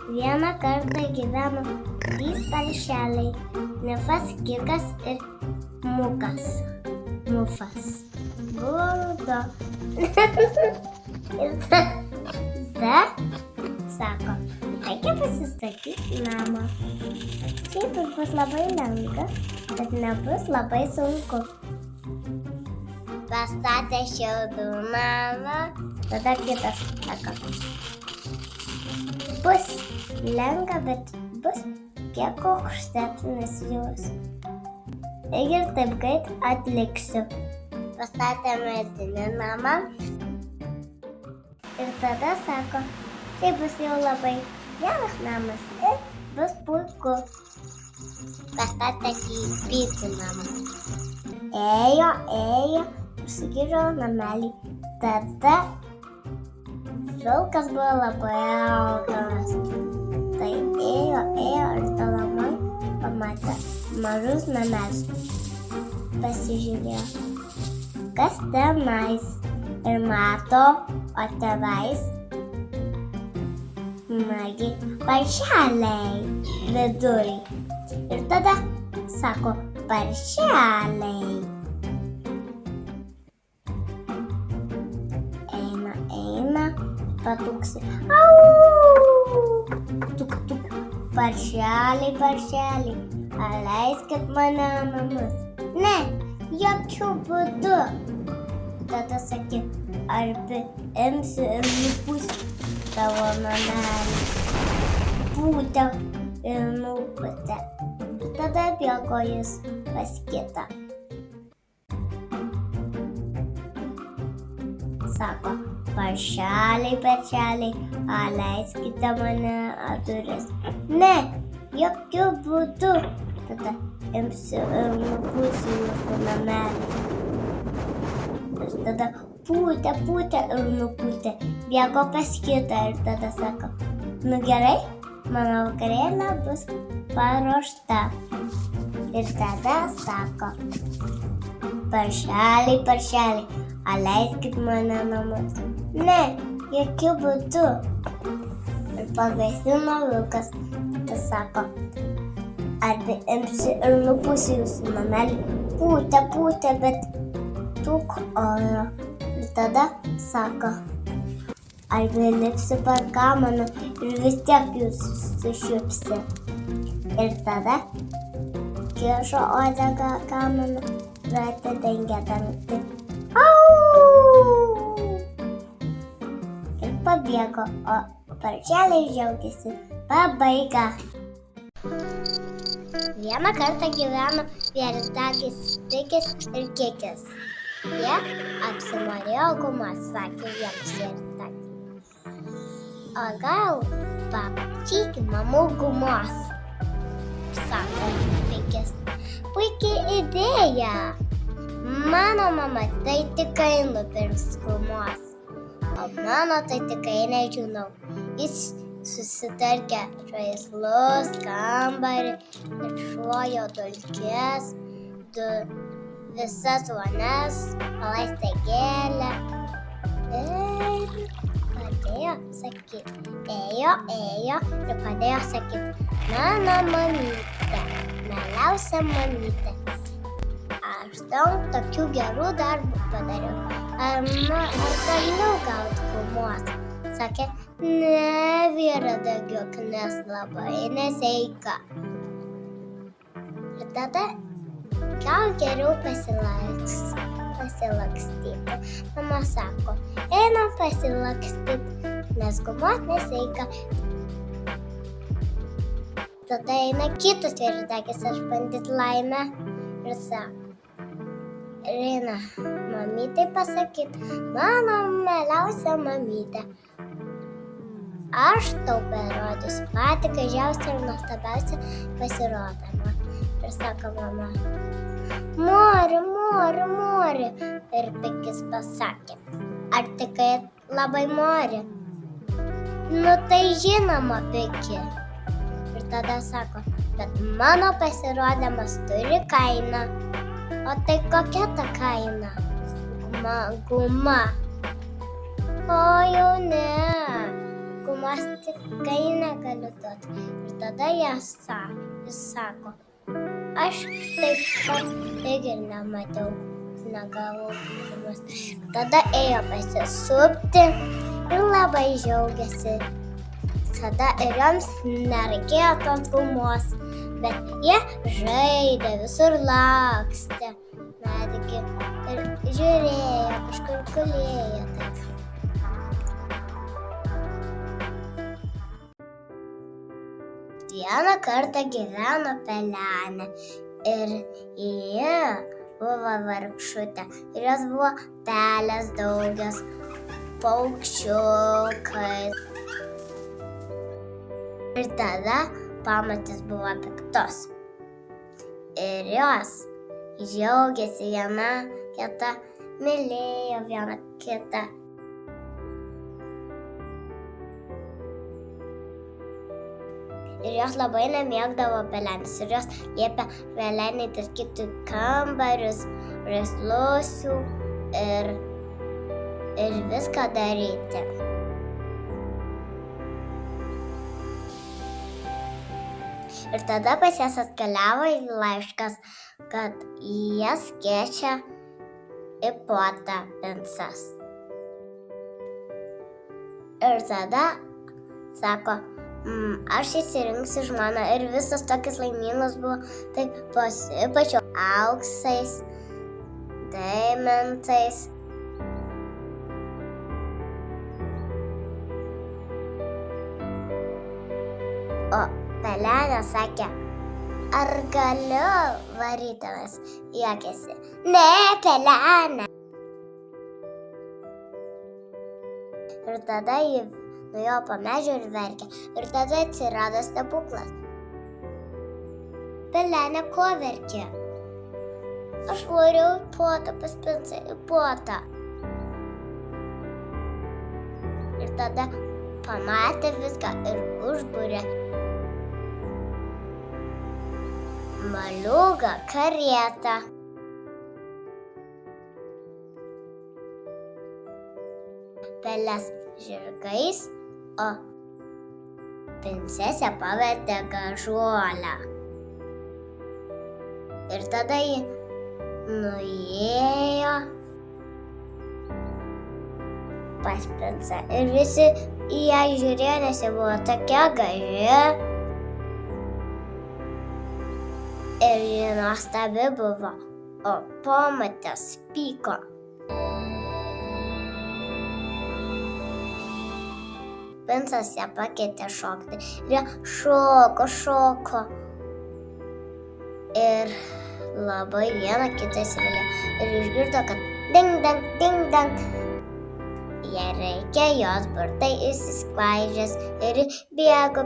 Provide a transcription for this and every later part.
Vieną kartą gyveno 3 paršeliai – Nifas, Kikas ir Mufas. Buvo ruduo. Ir tada sako, reikia pasistatyti namą. Šiaip bus labai lengva, bet nebus labai sunku. Pastatė šiaudų namą. Tada kitas sako, bus lengva, bet bus kiek aukštesnis jūs. Ir taip greit atliksiu. Pastatė medinį namą. Ir tada sako, tai bus jau labai geras namas ir bus puiku. Pastatė kibyti namą. Ėjo, užsikišo namelį. Tada vilkas buvo labai alkanas. Tai ėjo ir tada man pamatė mažus namelis. Pasižiūrėjo, kas tenais. Ir mato, o tenais nagi paršeliai viduj. Ir tada sako, paršeliai. Eina, patuksi. Au! Tuk, paršeliai, leiskit mane namus. Ne, jokių būdų. Tada sakė, arba imsiu ir nupūsiu tavo namelį. Pūtė ir nupūtė. Tada bėgo jis pas kitą. Sako, paršeliai, leiskite mane duris. Ne, jokių būdų. Tada imsiu ir nupūsiu jūsų namelį. Ir tada pūtė ir nupūtė. Bėgo pas kitą ir tada sako, nu gerai, mano vakarėlė bus paruošta. Ir tada sako, paršeliai, leiskit mane namus. Ne, jokių būdų. Ir pagaisino vilkas. Tada sako, arba imsiu ir nupūsiu jūsų namelį. Pūtė, bet tūk oro. Ir tada sako, arba lipsiu per kamaną ir vis tiek jūs sušiupsi. Ir tada kišo uodegą kamaną ir atidengė dangtį. Au! Ir pabėgo, o paršeliai džiaugėsi. Pabaiga. Vieną kartą gyveno Vientakis, Pikis ir Kikis. Jie apsinorėjo gumos, sakė vienas Vientakis. O gal paprašyti mamų gumos, sako Pikis. Puikiai idėja. Mano mama tai tikrai nupirks gumos, o mano tai tikrai nežinau. Jis susitarkė žaislus, kambarį ir šluojo dulkes, visas vonias, palaistė gėlę ir pradėjo sakyti. Ėjo ir pradėjo sakyti, mano mamytė, mieliausia mamytė. Aš daug tokių gerų darbų padariau. Ar galiu gauti gumos? Sakė, ne, vyra daugiau, nes labai nesveika. Ir tada gal geriau pasilakstyti. Mama sako, einam pasilakstyti, nes gumos nesveika. Tada eina kitas Vientakis išbandyti laimę ir sako, eina mamytei pasakyti, mano mieliausia mamytė. Aš tau parodysiu patį gražiausią ir nuostabiausią pasirodymą. Ir sako mama, mori. Ir Pikis pasakė, ar tikrai labai mori? Nu tai žinoma, Piki. Ir tada sako, bet mano pasirodymas turi kainą. O tai kokia ta kaina? Guma. O jau ne. gumos tikrai negaliu duoti. Ir tada jis sako, aš taip pat irgi nemačiau, negavau gumos. Tada ėjo pasisupti ir labai džiaugiasi. Tada ir joms nereikėjo tos gumos, bet jie žaidė, visur lakstė, netgi ir žiūrėjo, kažkur gulėjo taip. Vieną kartą gyveno pelenė ir ji buvo vargšutė ir jos buvo pelės daugios, paukščiukai. Ir tada pamatės buvo piktos. Ir jos džiaugiasi viena kita, mylėjo viena kitą. Ir jos labai nemėgdavo pelenės. Ir jos liepė pelenei tvarkyti kambarius, žaislusių ir viską daryti. Ir tada pas jas atkeliavo laiškas, kad jas kviečia į puotą princas. Ir tada sako, aš įsirinksiu žmoną ir visas tokias laimingos buvo, taip pasipačiau auksais, deimantais. O pelenė sakė, ar galiu varydamas, juokėsi. Ne, pelenė. Ir tada ji nuėjo po medžiu ir verkė. Ir tada atsirado stebuklas. Pelenė, ko verkė? Aš variau į puotą, pas princą į puotą. Ir tada pamatė viską ir užbūrė moliūgą karietą. Pelės žirgais, o princesė pavertė gražuolę. Ir tada ji nuėjo pas princą. Ir visi į ją žiūrėjo, nes ji buvo tokia graži. Ir ji nuostabi buvo, o pamatės pyko. Princas ją pakeitė šokti ir jie šoko. Ir labai vieną kitą įsimylėjo. Ir išgirdo, kad ding dang, ding dang. Jai reikia, jos burtai išsiskvaidžės ir bėgo,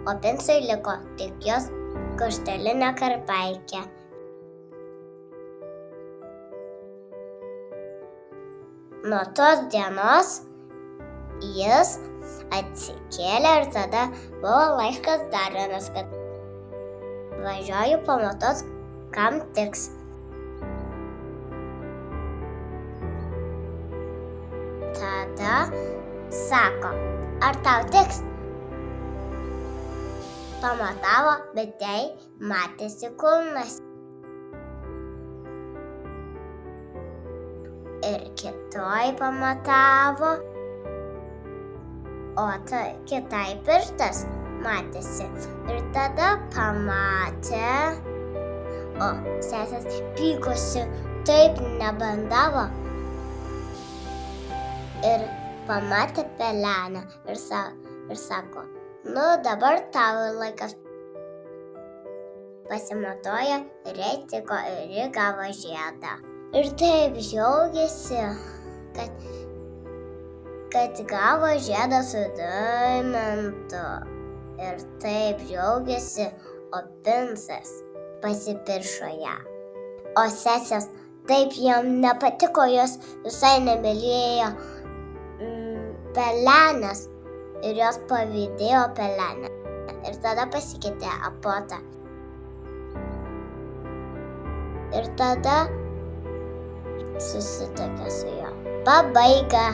o princui liko tik jos krištolinė karpaikė. Nuo tos dienos jis atsikėlė ir tada buvo laiškas dar vienas, kad važiuoju pamatos, kam tiks. Tada sako, ar tau tiks? Pamatavo, bet jai matėsi kulnas. Ir kitoj pamatavo, o kitai pirštas matėsi. Ir tada pamatė, o sesės pykosi, taip nebandavo. Ir pamatė pelenę ir sako, nu dabar tavo laikas. Pasimatuoja ir jai tiko ir ji gavo žiedą. Ir taip džiaugiasi, kad gavo žiedą su deimantu. Ir taip džiaugiasi, o princas pasipiršo ją. O sesės taip jam nepatiko, jos visai nemylėjo pelenės ir jos pavydėjo pelenę. Ir tada pasikeitė apotą. Ir tada susitikė su juo. Pabaiga.